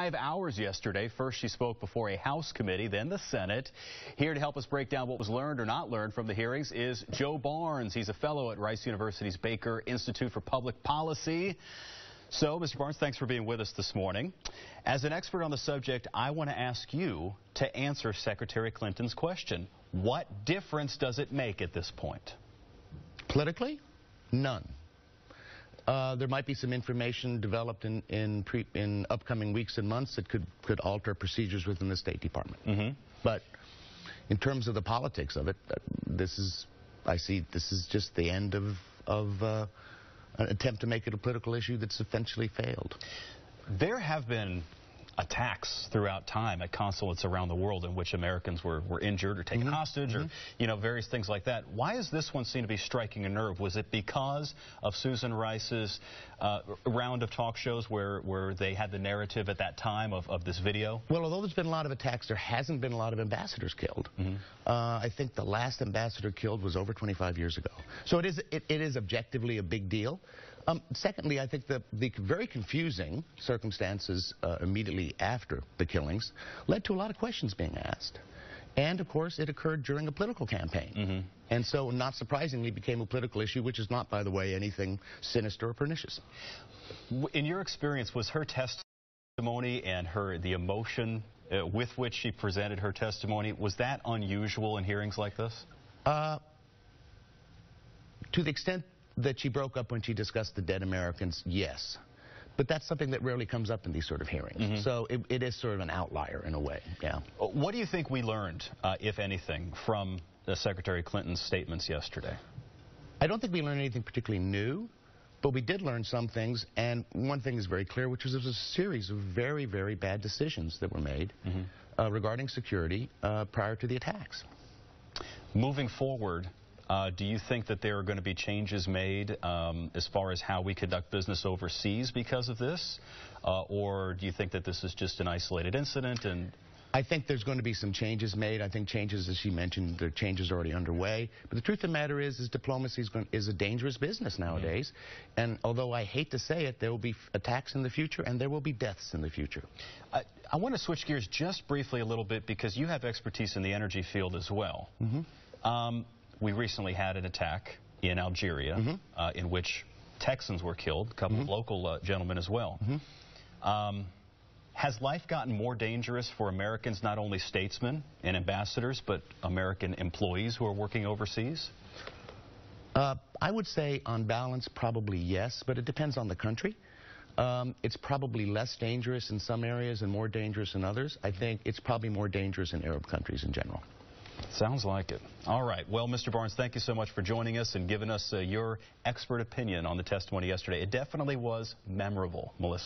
5 hours yesterday. First, she spoke before a House committee, then the Senate. Here to help us break down what was learned or not learned from the hearings is Joe Barnes. He's a fellow at Rice University's Baker Institute for Public Policy. So, Mr. Barnes, thanks for being with us this morning. As an expert on the subject, I want to ask you to answer Secretary Clinton's question. What difference does it make at this point? Politically? None. There might be some information developed in upcoming weeks and months that could alter procedures within the State Department. But in terms of the politics of it, I see this is just the end of an attempt to make it a political issue that's essentially failed. There have been attacks throughout time at consulates around the world in which Americans were injured or taken hostage or, various things like that. Why does this one seem to be striking a nerve? Was it because of Susan Rice's round of talk shows where they had the narrative at that time of this video? Well, although there's been a lot of attacks, there hasn't been a lot of ambassadors killed. I think the last ambassador killed was over 25 years ago. So it is objectively a big deal. Secondly, I think the very confusing circumstances immediately after the killings led to a lot of questions being asked. And, of course, it occurred during a political campaign. And so, not surprisingly, became a political issue, which is not, by the way, anything sinister or pernicious. In your experience, was her testimony and the emotion with which she presented her testimony, was that unusual in hearings like this? To the extent that she broke up when she discussed the dead Americans, yes. But that's something that rarely comes up in these sort of hearings. So it is sort of an outlier in a way, yeah. What do you think we learned, if anything, from Secretary Clinton's statements yesterday? I don't think we learned anything particularly new, but we did learn some things, and one thing is very clear, which was there was a series of very, very bad decisions that were made regarding security prior to the attacks. Moving forward, do you think that there are going to be changes made as far as how we conduct business overseas because of this? Or do you think that this is just an isolated incident? I think there's going to be some changes made. I think changes, as she mentioned, the changes are already underway. But the truth of the matter is diplomacy is a dangerous business nowadays. And although I hate to say it, there will be attacks in the future and there will be deaths in the future. I want to switch gears just briefly a little bit because you have expertise in the energy field as well. We recently had an attack in Algeria in which Texans were killed, a couple of local gentlemen as well. Has life gotten more dangerous for Americans, not only statesmen and ambassadors, but American employees who are working overseas? I would say on balance probably yes, but it depends on the country. It's probably less dangerous in some areas and more dangerous in others. I think it's probably more dangerous in Arab countries in general. Sounds like it. All right. Well, Mr. Barnes, thank you so much for joining us and giving us your expert opinion on the testimony yesterday. It definitely was memorable, Melissa.